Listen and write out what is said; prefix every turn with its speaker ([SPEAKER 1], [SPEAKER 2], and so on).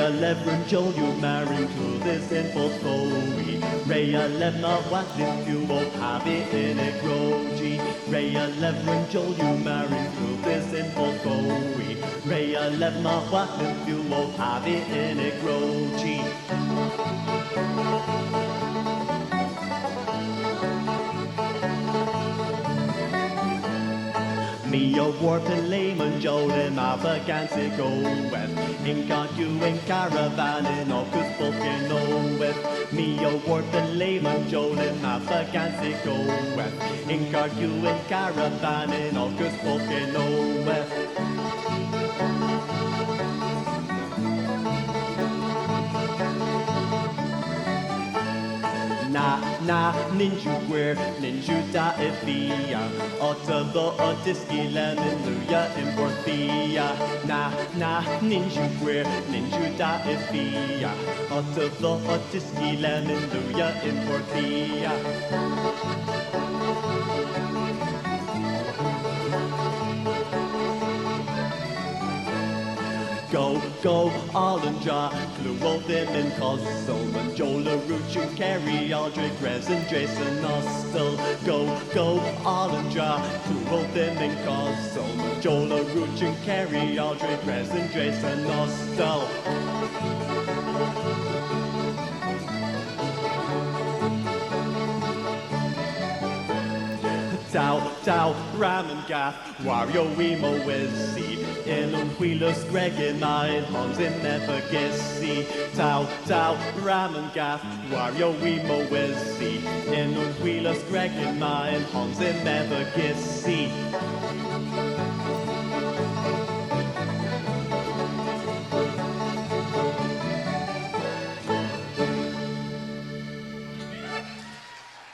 [SPEAKER 1] Rhea Levrin Joel you marrying to this info story. Rhea Levna what if you won't have it in a groji. Rhea Levrin Joel you marrying to this info story. Rhea Levna what if you won't have it in a groji. Me a warping layman Jolin Avagansi go west. Ain't got you in caravan in August fucking no west. Me a warping layman Jolin Avagansi go west. Ain't got you in caravan in August fucking no west. Na ninju queer ninju da ifia Ottavo otiski lemon in Porthia. Na ninju queer ninju da ifia Ottavo otiski lemon in Porthia. Go, Allendra, Clue them in Cossolman, Jola Ruchu, Carrie, Aldrich, Resin, Jason, Nostel. Go, Allendra, Clue them in Cossolman, Jola Ruchu, Carrie, Aldrich, Resin, Jason, Nostel. Tau, Ramen Gath, Wario Wemo Wizzy, Ilum Wheelus Greg in nine, Hans in Nevergissi. Tau, Ramen Gath, Wario Wemo Wizzy, Ilum Wheelus Greg in nine, Hans in Nevergissi.